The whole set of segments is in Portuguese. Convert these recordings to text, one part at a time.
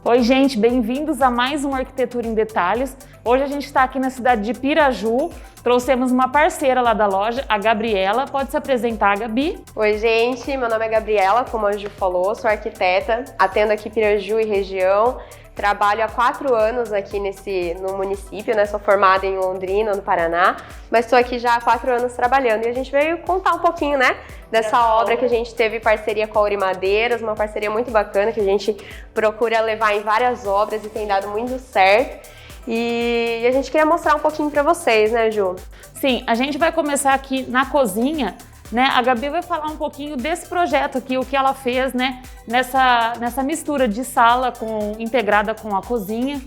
Oi, gente, bem-vindos a mais um Arquitetura em Detalhes. Hoje a gente está aqui na cidade de Piraju, trouxemos uma parceira lá da loja, a Gabriela. Pode se apresentar, Gabi? Oi, gente, meu nome é Gabriela, como a Ju falou, sou arquiteta, atendo aqui Piraju e região. Trabalho há 4 anos aqui no município, né? Sou formada em Londrina, no Paraná, mas estou aqui já há 4 anos trabalhando e a gente veio contar um pouquinho, né? Dessa obra que a gente teve parceria com a Ouri Madeiras, uma parceria muito bacana que a gente procura levar em várias obras e tem dado muito certo. E a gente queria mostrar um pouquinho para vocês, né, Ju? Sim, a gente vai começar aqui na cozinha, né? A Gabi vai falar um pouquinho desse projeto aqui, o que ela fez, né? Nessa mistura de sala integrada com a cozinha.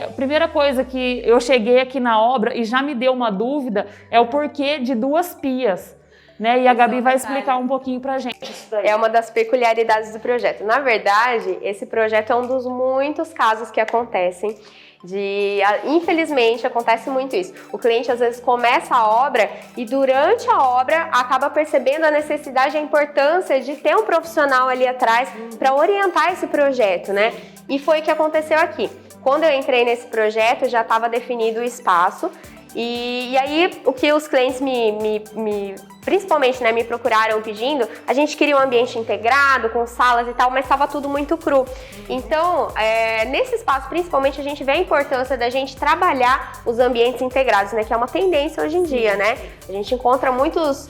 A primeira coisa que eu cheguei aqui na obra e já me deu uma dúvida é o porquê de 2 pias. Né? E a Gabi vai explicar um pouquinho pra gente isso daí. É uma das peculiaridades do projeto. Na verdade, esse projeto é um dos muitos casos que acontecem. Infelizmente, acontece muito isso. O cliente às vezes começa a obra e durante a obra acaba percebendo a necessidade e a importância de ter um profissional ali atrás para orientar esse projeto, né? E foi o que aconteceu aqui. Quando eu entrei nesse projeto, já estava definido o espaço. E aí, o que os clientes principalmente, né, me procuraram pedindo, a gente queria um ambiente integrado, com salas e tal, mas estava tudo muito cru. Então, nesse espaço, principalmente, a gente vê a importância da gente trabalhar os ambientes integrados, né, que é uma tendência hoje em dia, né? A gente encontra muitos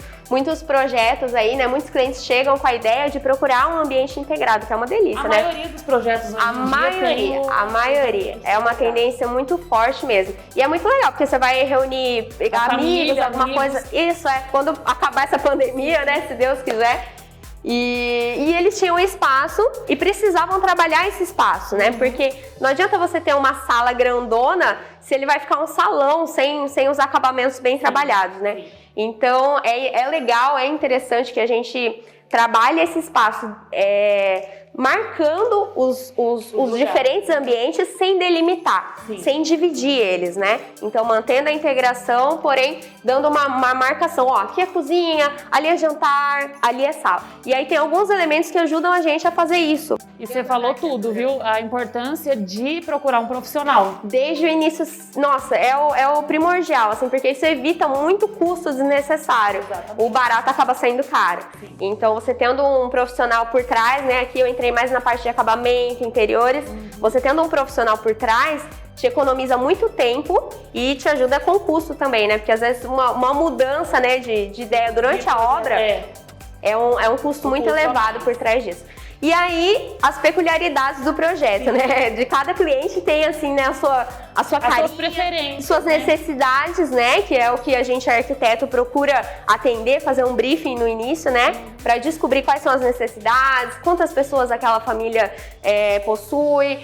projetos aí, né? Muitos clientes chegam com a ideia de procurar um ambiente integrado, que é uma delícia, né? A maioria dos projetos hoje A maioria. É uma tendência muito forte mesmo. E é muito legal, porque você vai reunir amigos, alguma coisa. Isso quando acabar essa pandemia, né? Se Deus quiser. E eles tinham espaço e precisavam trabalhar esse espaço, né? Porque não adianta você ter uma sala grandona se ele vai ficar um salão sem os acabamentos bem trabalhados, né? Então, é legal, é interessante que a gente trabalhe esse espaço marcando os diferentes ambientes sem delimitar, sem dividir eles, né? Então, mantendo a integração, porém, dando uma marcação. Ó, aqui é cozinha, ali é jantar, ali é sala. E aí tem alguns elementos que ajudam a gente a fazer isso. E você falou tudo, viu? A importância de procurar um profissional. Desde o início, nossa, é o primordial, assim, porque isso evita muito custo desnecessário. Exatamente. O barato acaba saindo caro. Então, você tendo um profissional por trás, né? Aqui eu entrei mais na parte de acabamento, interiores. Você tendo um profissional por trás, te economiza muito tempo e te ajuda com custo também, né? Porque às vezes uma mudança, né, de ideia durante a obra é um custo muito elevado por trás disso. E aí, as peculiaridades do projeto, né? De cada cliente tem, assim, né, a sua carinha, suas preferências, suas necessidades, né? Que é o que a gente, arquiteto, procura atender, fazer um briefing no início, né? Para descobrir quais são as necessidades, quantas pessoas aquela família possui,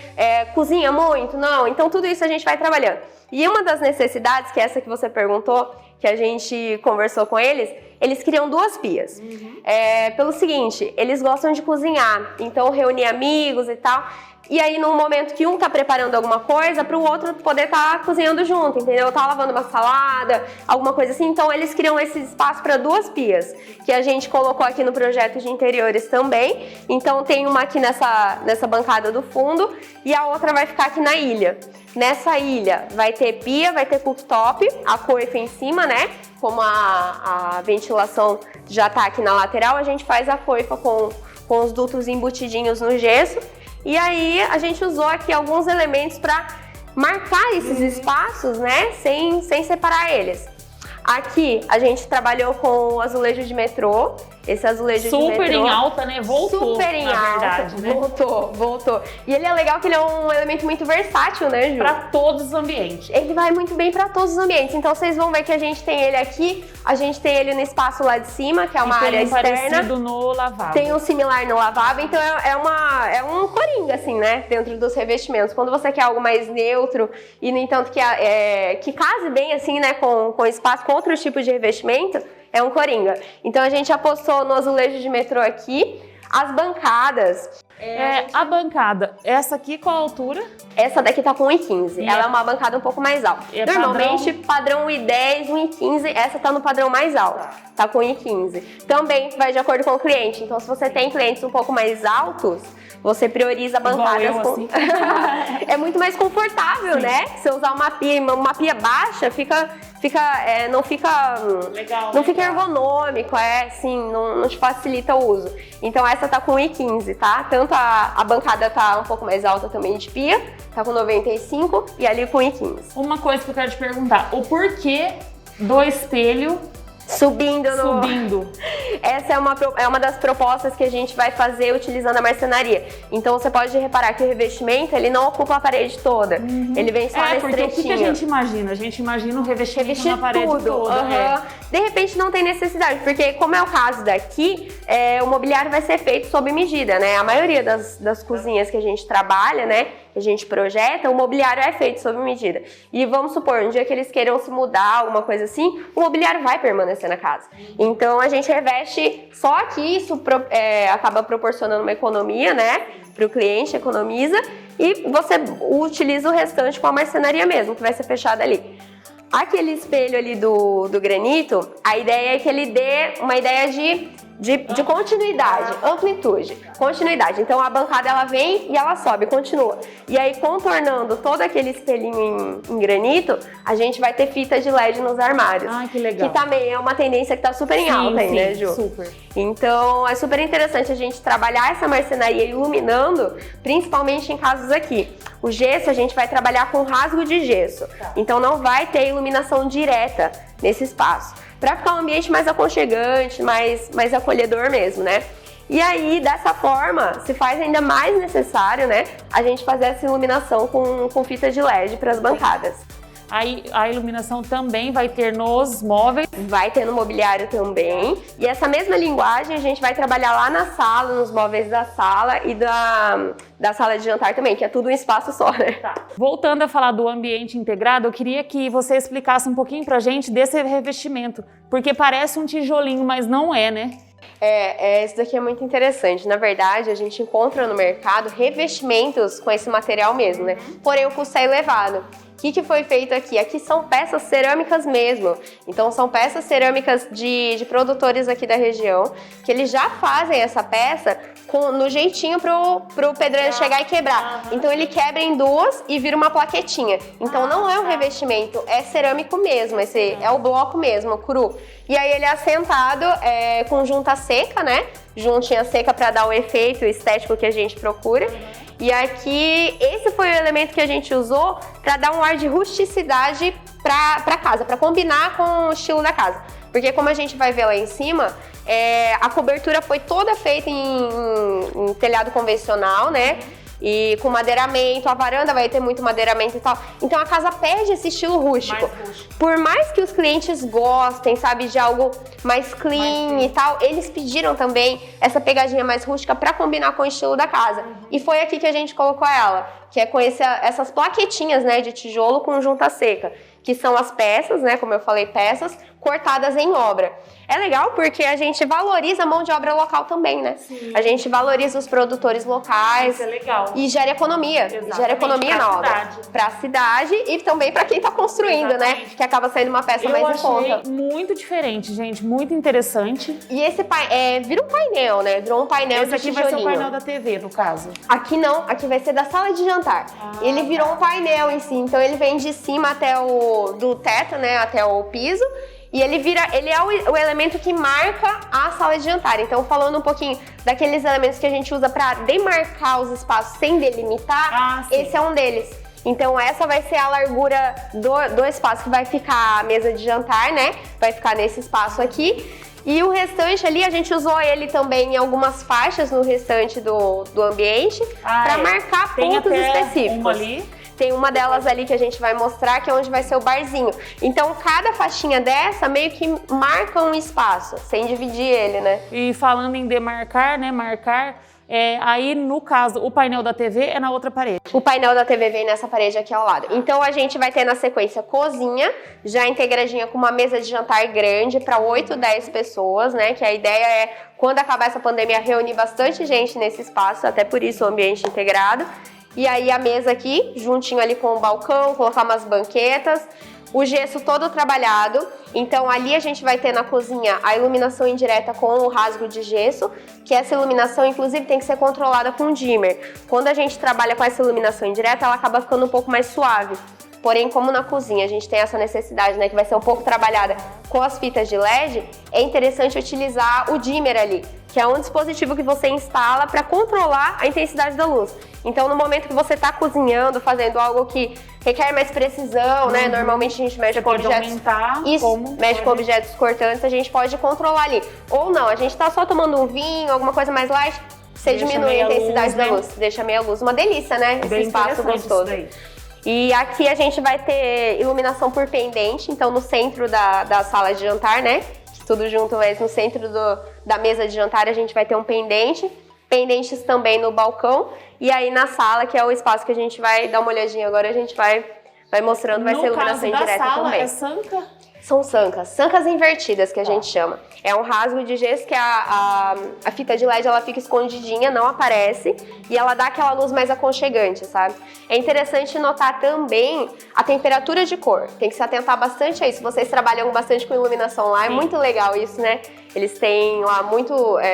cozinha muito, não. Então, tudo isso a gente vai trabalhando. E uma das necessidades, que é essa que você perguntou, que a gente conversou com eles queriam 2 pias. Pelo seguinte, eles gostam de cozinhar, então reunir amigos e tal. E aí, num momento que um tá preparando alguma coisa, para o outro poder estar cozinhando junto, entendeu? Tá lavando uma salada, alguma coisa assim. Então, eles criam esse espaço para 2 pias, que a gente colocou aqui no projeto de interiores também. Então, tem uma aqui nessa bancada do fundo e a outra vai ficar aqui na ilha. Nessa ilha vai ter pia, vai ter cooktop, a coifa em cima, né? Como a ventilação já tá aqui na lateral, a gente faz a coifa com os dutos embutidinhos no gesso. E aí a gente usou aqui alguns elementos para marcar esses espaços, né? Sem separar eles. Aqui a gente trabalhou com o azulejo de metrô. Esse azulejo de metrô. Super em alta, né? Voltou, super em alta, verdade, né? Voltou. E ele é legal que ele é um elemento muito versátil, né, Ju? Para todos os ambientes. Ele vai muito bem para todos os ambientes. Então vocês vão ver que a gente tem ele aqui, a gente tem ele no espaço lá de cima, que é uma área externa. Tem um parecido no lavável. Tem um similar no lavável, então é um coringa, assim, né, dentro dos revestimentos. Quando você quer algo mais neutro e, no entanto, que case bem, assim, né, com espaço, com outros tipos de revestimento, é um coringa. Então a gente apostou no azulejo de metrô aqui. As bancadas... A bancada, essa aqui qual a altura? Essa daqui tá com 1,15. Ela é uma bancada um pouco mais alta. Normalmente, padrão 1,10, 1,15, essa tá no padrão mais alto. Tá com 1,15. Também vai de acordo com o cliente. Então, se você tem clientes um pouco mais altos, você prioriza bancadas com... Assim. É muito mais confortável, sim, né? Se usar uma pia baixa, não fica ergonômico, não te facilita o uso. Então essa tá com 1,15, tá? Tanto a bancada tá um pouco mais alta também de pia, tá com 95 e ali com 1,15. Uma coisa que eu quero te perguntar, o porquê do espelho subindo. Essa é uma das propostas que a gente vai fazer utilizando a marcenaria. Então você pode reparar que o revestimento, ele não ocupa a parede toda. Ele vem só nesse trechinho. O que a gente imagina? A gente imagina o revestimento na parede toda. De repente não tem necessidade, porque como é o caso daqui, o mobiliário vai ser feito sob medida, né? A maioria das cozinhas que a gente trabalha, né? Que a gente projeta, o mobiliário é feito sob medida. E vamos supor, um dia que eles queiram se mudar, alguma coisa assim, o mobiliário vai permanecer na casa. Então a gente reveste, só que isso acaba proporcionando uma economia, né? Para o cliente, economiza, e você utiliza o restante com a marcenaria mesmo, que vai ser fechada ali. Aquele espelho ali do granito, a ideia é que ele dê uma ideia de continuidade, amplitude, continuidade. Então a bancada ela vem e ela sobe, continua. E aí contornando todo aquele espelhinho em granito, a gente vai ter fita de LED nos armários. Ah, que legal. Que também é uma tendência que tá super em alta aí, né, Ju? Super. Então é super interessante a gente trabalhar essa marcenaria iluminando, principalmente em casos aqui. O gesso a gente vai trabalhar com rasgo de gesso, então não vai ter iluminação direta nesse espaço, para ficar um ambiente mais aconchegante, mais acolhedor mesmo, né? E aí, dessa forma, se faz ainda mais necessário, né, a gente fazer essa iluminação com fita de LED para as bancadas. Aí a iluminação também vai ter nos móveis? Vai ter no mobiliário também. E essa mesma linguagem a gente vai trabalhar lá na sala, nos móveis da sala e da sala de jantar também, que é tudo um espaço só, né? Tá. Voltando a falar do ambiente integrado, eu queria que você explicasse um pouquinho pra gente desse revestimento, porque parece um tijolinho, mas não é, né? Isso daqui é muito interessante. Na verdade, a gente encontra no mercado revestimentos com esse material mesmo, né? Porém, o custo é elevado. O que foi feito aqui? Aqui são peças cerâmicas mesmo. Então, são peças cerâmicas de produtores aqui da região, que eles já fazem essa peça no jeitinho pro pedreiro chegar e quebrar. Então, ele quebra em duas e vira uma plaquetinha. Então, não é um revestimento, é cerâmico mesmo. Esse é o bloco mesmo, cru. E aí, ele é assentado com junta seca, né? Juntinha seca para dar o efeito estético que a gente procura. E aqui, esse foi o elemento que a gente usou para dar um ar de rusticidade para casa, para combinar com o estilo da casa. Porque como a gente vai ver lá em cima, a cobertura foi toda feita em telhado convencional, né? E com madeiramento, a varanda vai ter muito madeiramento e tal. Então a casa perde esse estilo rústico. Por mais que os clientes gostem, sabe, de algo mais clean e tal, eles pediram também essa pegadinha mais rústica para combinar com o estilo da casa. E foi aqui que a gente colocou ela, que é com essas plaquetinhas, né, de tijolo com junta seca, que são as peças, né, como eu falei, peças cortadas em obra. É legal porque a gente valoriza a mão de obra local também, né? Sim. A gente valoriza os produtores locais. Isso é legal. E gera economia. Exatamente. Gera economia na obra. Para a cidade e também para quem está construindo, né? Que acaba saindo uma peça mais em conta. Eu achei muito diferente, gente. Muito interessante. E esse vira um painel, né? Virou um painel de tijolinho. Esse aqui vai ser o painel da TV, no caso. Aqui não. Aqui vai ser da sala de jantar. Ele virou um painel em si. Então ele vem de cima do teto, né? Até o piso. E ele é o elemento que marca a sala de jantar. Então, falando um pouquinho daqueles elementos que a gente usa para demarcar os espaços sem delimitar, esse é um deles. Então, essa vai ser a largura do espaço que vai ficar a mesa de jantar, né? Vai ficar nesse espaço aqui. E o restante ali, a gente usou ele também em algumas faixas no restante do ambiente para marcar pontos específicos. Uma ali. Tem uma delas ali que a gente vai mostrar, que é onde vai ser o barzinho. Então, cada faixinha dessa meio que marca um espaço, sem dividir ele, né? E falando em demarcar, né, marcar, Aí, no caso, o painel da TV é na outra parede. O painel da TV vem nessa parede aqui ao lado. Então, a gente vai ter na sequência cozinha, já integradinha com uma mesa de jantar grande para 8, 10 pessoas, né? Que a ideia é, quando acabar essa pandemia, reunir bastante gente nesse espaço, até por isso o ambiente integrado. E aí, a mesa aqui, juntinho ali com o balcão, colocar umas banquetas. O gesso todo trabalhado, então ali a gente vai ter na cozinha a iluminação indireta com o rasgo de gesso, que essa iluminação inclusive tem que ser controlada com dimmer. Quando a gente trabalha com essa iluminação indireta, ela acaba ficando um pouco mais suave. Porém, como na cozinha a gente tem essa necessidade, né, que vai ser um pouco trabalhada com as fitas de LED, é interessante utilizar o dimmer ali, que é um dispositivo que você instala para controlar a intensidade da luz. Então, no momento que você está cozinhando, fazendo algo que requer mais precisão, né? Normalmente a gente mexe com objetos. Mexe com objetos cortantes, a gente pode controlar ali. Ou não, a gente está só tomando um vinho, alguma coisa mais light, você diminui a intensidade da luz, deixa meia luz. Uma delícia, né? Esse espaço gostoso. E aqui a gente vai ter iluminação por pendente, então no centro da sala de jantar, né? Tudo junto, mas no centro da mesa de jantar a gente vai ter um pendente. Pendentes também no balcão. E aí na sala, que é o espaço que a gente vai dar uma olhadinha agora, a gente vai mostrando, vai ser iluminação indireta também. É sanca? São sancas invertidas que a gente chama. É um rasgo de gesso que a fita de LED ela fica escondidinha, não aparece, e ela dá aquela luz mais aconchegante, sabe? É interessante notar também a temperatura de cor. Tem que se atentar bastante a isso. Vocês trabalham bastante com iluminação lá, é muito legal isso, né? Eles têm lá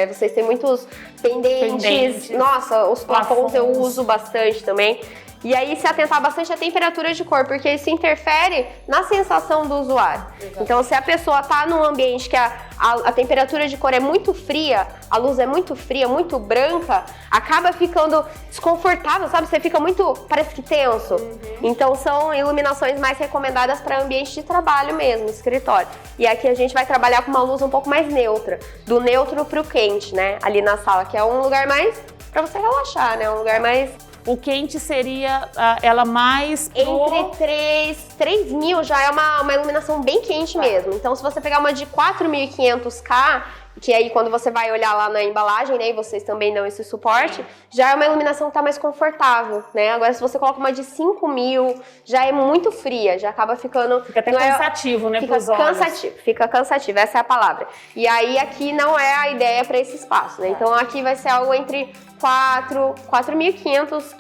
vocês têm muitos pendentes. Nossa, os plafons eu uso bastante também. E aí se atentar bastante à temperatura de cor, porque isso interfere na sensação do usuário. Então, se a pessoa está num ambiente que a temperatura de cor é muito fria, a luz é muito fria, muito branca, acaba ficando desconfortável, sabe? Você fica muito, parece que tenso. Então, são iluminações mais recomendadas para ambiente de trabalho mesmo, escritório. E aqui a gente vai trabalhar com uma luz um pouco mais neutra, do neutro para o quente, né? Ali na sala, que é um lugar mais para você relaxar, né? Um lugar mais... O quente seria ela mais Entre 3 mil já é uma iluminação bem quente mesmo. Então, se você pegar uma de 4.500K, que aí quando você vai olhar lá na embalagem, né, e vocês também dão esse suporte, já é uma iluminação que tá mais confortável, né? Agora, se você coloca uma de 5.000, já é muito fria, já acaba ficando... Fica até cansativo, né, pros olhos. Fica cansativo, essa é a palavra. E aí, aqui não é a ideia para esse espaço, né? Então, aqui vai ser algo entre 4.500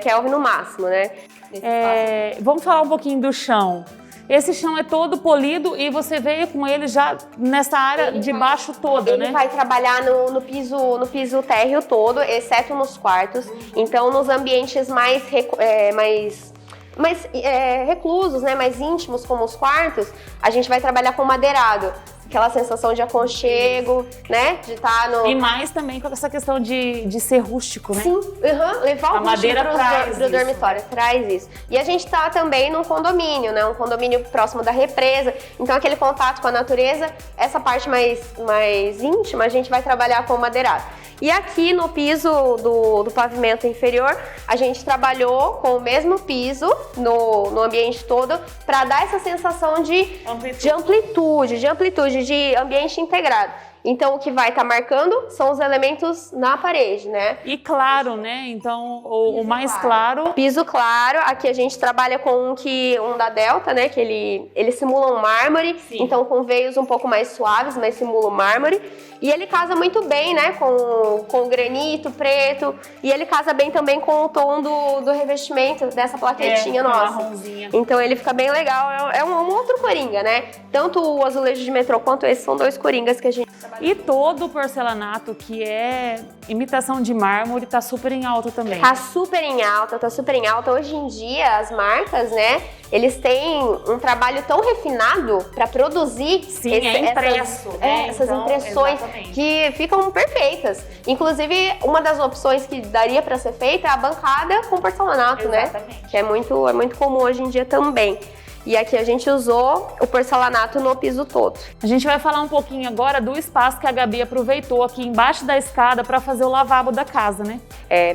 Kelvin no máximo, né? Vamos falar um pouquinho do chão. Esse chão é todo polido e você veio com ele já nessa área de baixo toda, né? Ele vai trabalhar no piso térreo todo, exceto nos quartos. Então, nos ambientes mais reclusos, né, mais íntimos, como os quartos, a gente vai trabalhar com madeirado. Aquela sensação de aconchego, né? De estar no... E mais também com essa questão de ser rústico, né? Sim, levar o madeira pro dormitório, traz isso. E a gente tá também num condomínio, né? Um condomínio próximo da represa. Então, aquele contato com a natureza, essa parte mais íntima, a gente vai trabalhar com madeirado. E aqui no piso do pavimento inferior, a gente trabalhou com o mesmo piso no ambiente todo para dar essa sensação de amplitude, de ambiente integrado. Então, o que vai estar marcando são os elementos na parede, né? E claro, né? Então, o mais claro. Piso claro. Aqui a gente trabalha com um da Delta, né? Que ele simula um mármore. Sim. Então, com veios um pouco mais suaves, mas simula o mármore. E ele casa muito bem, né? Com granito preto. E ele casa bem também com o tom do revestimento dessa plaquetinha nossa. Marronzinha. Então, ele fica bem legal. É um outro coringa, né? Tanto o azulejo de metrô quanto esse são dois coringas que a gente... E todo o porcelanato que é imitação de mármore tá super em alta também. Tá super em alta. Hoje em dia, as marcas, né, eles têm um trabalho tão refinado para produzir essas impressões, exatamente, que ficam perfeitas. Inclusive, uma das opções que daria para ser feita é a bancada com porcelanato, exatamente, né? Que é muito comum hoje em dia também. E aqui a gente usou o porcelanato no piso todo. A gente vai falar um pouquinho agora do espaço que a Gabi aproveitou aqui embaixo da escada para fazer o lavabo da casa, né?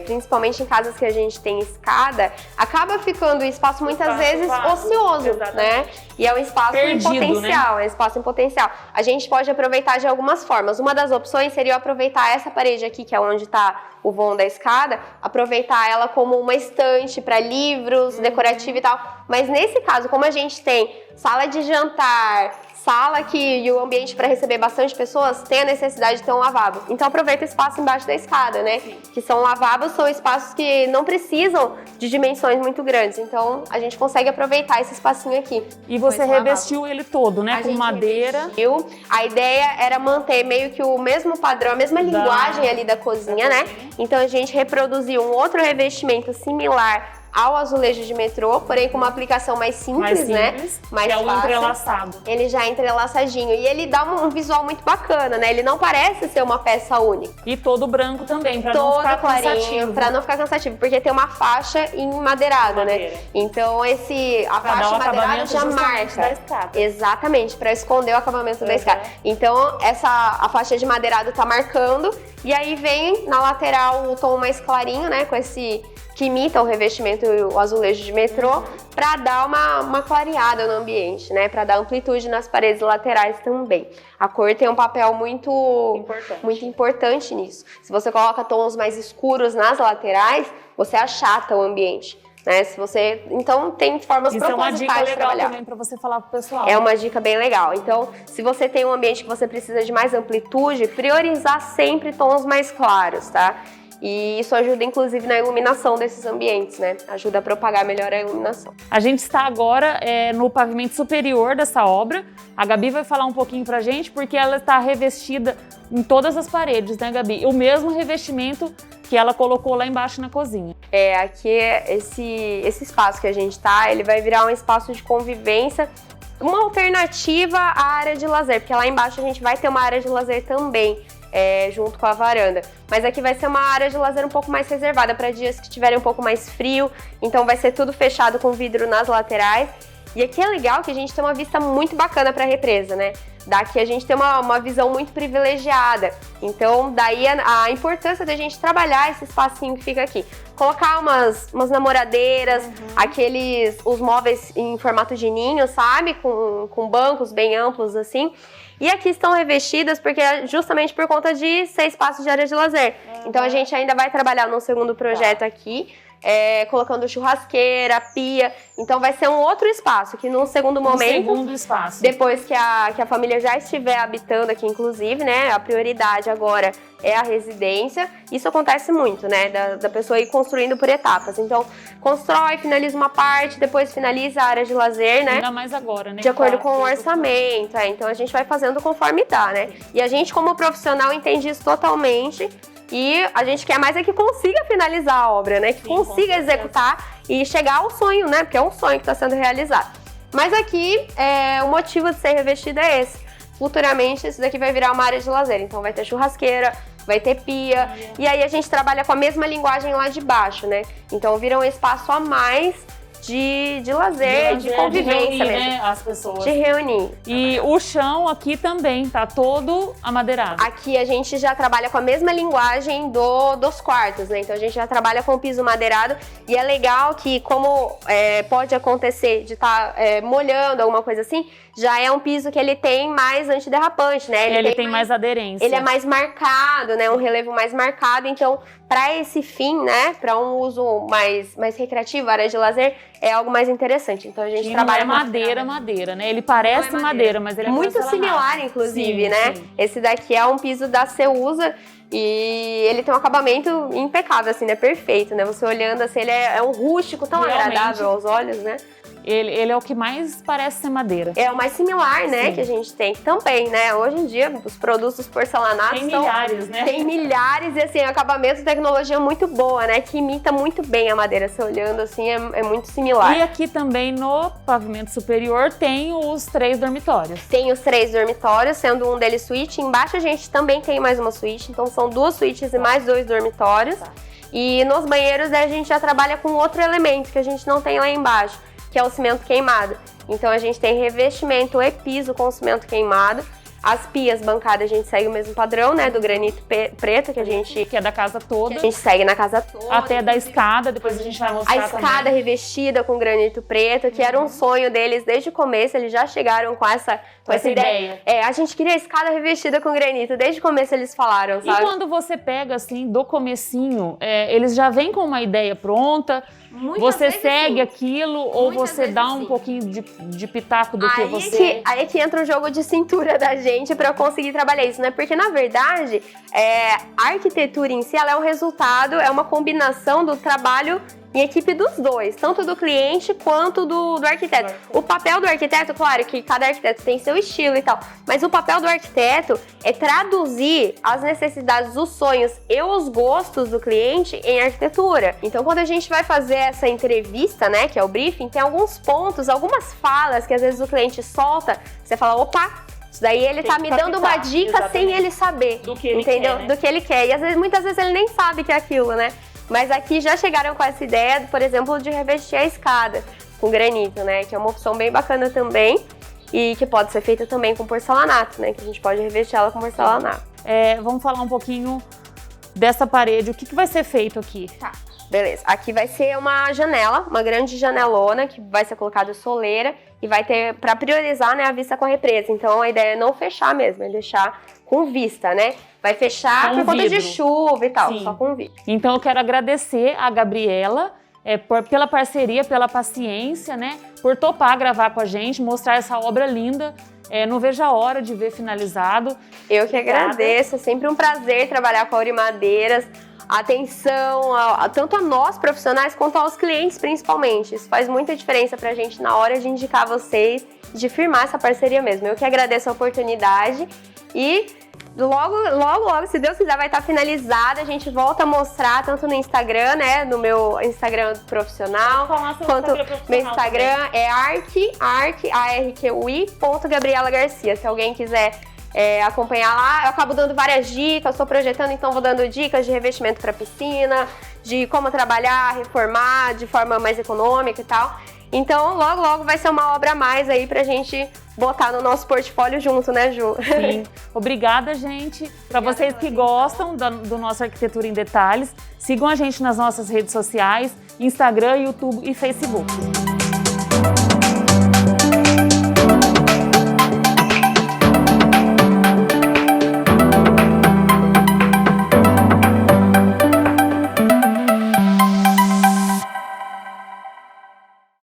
Principalmente em casas que a gente tem escada, acaba ficando o espaço muitas vezes ocioso, né? E é um espaço perdido, em potencial, é um espaço em potencial. A gente pode aproveitar de algumas formas. Uma das opções seria aproveitar essa parede aqui, que é onde está o vão da escada, aproveitar ela como uma estante para livros, decorativo e tal. Mas nesse caso, como a gente tem sala de jantar, sala e o ambiente para receber bastante pessoas, tem a necessidade de ter um lavabo. Então aproveita o espaço embaixo da escada, né? Que são lavabos, são espaços que não precisam de dimensões muito grandes. Então a gente consegue aproveitar esse espacinho aqui. E você revestiu ele todo, né? Com madeira. Revestiu. A ideia era manter meio que o mesmo padrão, a mesma linguagem ali da cozinha, né? Então a gente reproduziu um outro revestimento similar ao azulejo de metrô, porém com uma aplicação mais simples, né? Mais é fácil. O entrelaçado. Ele já é entrelaçadinho e ele dá um visual muito bacana, né? Ele não parece ser uma peça única. E todo branco também, para não ficar cansativo. Para não ficar cansativo, porque tem uma faixa em madeirada, né? Então a faixa madeirada já marca. Da escada. Exatamente, para esconder o acabamento da escada. Então a faixa de madeirado tá marcando e aí vem na lateral o tom mais clarinho, né? Com esse que imita o revestimento e o azulejo de metrô, para dar uma clareada no ambiente, né? Para dar amplitude nas paredes laterais também. A cor tem um papel muito importante nisso. Se você coloca tons mais escuros nas laterais, você achata o ambiente. Né? Então tem formas propositais de trabalhar. Isso é uma dica legal também para você falar pro pessoal. É uma dica bem legal. Então, se você tem um ambiente que você precisa de mais amplitude, priorizar sempre tons mais claros, tá? E isso ajuda, inclusive, na iluminação desses ambientes, né? Ajuda a propagar melhor a iluminação. A gente está agora no pavimento superior dessa obra. A Gabi vai falar um pouquinho pra gente, porque ela está revestida em todas as paredes, né, Gabi? O mesmo revestimento que ela colocou lá embaixo na cozinha. Aqui esse espaço que a gente tá, ele vai virar um espaço de convivência, uma alternativa à área de lazer, porque lá embaixo a gente vai ter uma área de lazer também. Junto com a varanda. Mas aqui vai ser uma área de lazer um pouco mais reservada para dias que tiverem um pouco mais frio, então vai ser tudo fechado com vidro nas laterais. E aqui é legal que a gente tem uma vista muito bacana para a represa, né? Daqui a gente tem uma visão muito privilegiada. Então, daí a importância da gente trabalhar esse espacinho que fica aqui. Colocar umas namoradeiras, os móveis em formato de ninho, sabe? Com bancos bem amplos, assim. E aqui estão revestidas justamente por conta de ser espaço de área de lazer. Então a gente ainda vai trabalhar num segundo projeto aqui, colocando churrasqueira, pia. Então vai ser um outro espaço, que num segundo momento, depois que a família já estiver habitando aqui, inclusive, né? A prioridade agora é a residência. Isso acontece muito, né? Da pessoa ir construindo por etapas. Então, constrói, finaliza uma parte, depois finaliza a área de lazer, né? Ainda mais agora, né? De acordo com o orçamento. Então, a gente vai fazendo conforme dá, né? E a gente, como profissional, entende isso totalmente. E a gente quer mais que consiga finalizar a obra, né? Que consiga executar e chegar ao sonho, né? Porque é um sonho que está sendo realizado. Mas aqui, o motivo de ser revestido é esse. Futuramente, isso daqui vai virar uma área de lazer. Então, vai ter churrasqueira, vai ter pia. E aí, a gente trabalha com a mesma linguagem lá de baixo, né? Então, vira um espaço a mais de lazer, de convivência de reunir, mesmo. Né, as pessoas. De reunir. E o chão aqui também tá todo amadeirado. Aqui a gente já trabalha com a mesma linguagem dos quartos, né? Então a gente já trabalha com o piso madeirado e é legal que, como pode acontecer de estar molhando alguma coisa assim, já é um piso que ele tem mais antiderrapante, né? Ele tem mais aderência. Ele é mais marcado, né? Um relevo mais marcado. Então, para esse fim, né? Para um uso mais recreativo, área de lazer, é algo mais interessante. Então, a gente trabalha... Não é madeira, né? Ele parece madeira, mas ele é muito similar, inclusive, né? Sim. Esse daqui é um piso da Ceusa e ele tem um acabamento impecável, assim, né? Perfeito, né? Você olhando assim, ele é um rústico tão agradável aos olhos, né? Ele é o que mais parece ser madeira. É o mais similar, né, que a gente tem também, né? Hoje em dia, os produtos porcelanatos tem milhares, né? Tem milhares e, assim, acabamento e tecnologia muito boa, né? Que imita muito bem a madeira. Você olhando, assim, é muito similar. E aqui também, no pavimento superior, tem os 3 dormitórios. Tem os 3 dormitórios, sendo um deles suíte. Embaixo a gente também tem mais uma suíte. Então, são 2 suítes e mais 2 dormitórios. E nos banheiros, a gente já trabalha com outro elemento que a gente não tem lá embaixo, que é o cimento queimado. Então a gente tem revestimento e piso com cimento queimado. As pias bancadas a gente segue o mesmo padrão, né, do granito preto que a gente... Que é da casa toda. A gente segue na casa toda. Até da escada, depois a gente vai mostrar a escada também. Revestida com granito preto, que era um sonho deles desde o começo, eles já chegaram com essa ideia. A gente queria a escada revestida com granito, desde o começo eles falaram, sabe? E quando você pega, assim, do comecinho, eles já vêm com uma ideia pronta, você segue aquilo ou você dá um pouquinho de pitaco do que você... Aí que entra o jogo de cintura da gente para conseguir trabalhar isso, né? Porque, na verdade, a arquitetura em si, ela é um resultado, é uma combinação do trabalho em equipe dos dois, tanto do cliente quanto do arquiteto. O papel do arquiteto, claro que cada arquiteto tem seu estilo e tal, mas o papel do arquiteto é traduzir as necessidades, os sonhos e os gostos do cliente em arquitetura. Então, quando a gente vai fazer essa entrevista, né, que é o briefing, tem alguns pontos, algumas falas que às vezes o cliente solta, você fala, opa, isso daí ele tá me dando uma dica sem ele saber, do que ele entendeu? quer, né? Do que ele quer. E muitas vezes ele nem sabe que é aquilo, né? Mas aqui já chegaram com essa ideia, por exemplo, de revestir a escada com granito, né? Que é uma opção bem bacana também e que pode ser feita também com porcelanato, né? Que a gente pode revestir ela com porcelanato. Vamos falar um pouquinho dessa parede, o que vai ser feito aqui? Tá, beleza. Aqui vai ser uma janela, uma grande janelona que vai ser colocada soleira e vai ter, para priorizar, né, a vista com a represa. Então a ideia é não fechar mesmo, é deixar com vista, né? Vai fechar por conta de chuva e tal, Sim. só com vidro. Então eu quero agradecer a Gabriela pela parceria, pela paciência, né? Por topar gravar com a gente, mostrar essa obra linda. Não vejo a hora de ver finalizado. Eu que agradeço, é sempre um prazer trabalhar com a Auri Madeiras. Atenção, tanto a nós profissionais quanto aos clientes principalmente. Isso faz muita diferença pra gente na hora de indicar vocês, de firmar essa parceria mesmo. Eu que agradeço a oportunidade e logo, se Deus quiser, vai estar finalizada. A gente volta a mostrar tanto no Instagram, né, no meu Instagram profissional, quanto meu Instagram é arqui.gabriela Garcia. Se alguém quiser acompanhar lá, eu acabo dando várias dicas, estou projetando, então vou dando dicas de revestimento para piscina, de como trabalhar, reformar de forma mais econômica e tal. Então, logo vai ser uma obra a mais aí pra gente botar no nosso portfólio junto, né, Ju? Sim. Obrigada, gente. Para vocês que gostam do nosso Arquitetura em Detalhes, sigam a gente nas nossas redes sociais, Instagram, YouTube e Facebook.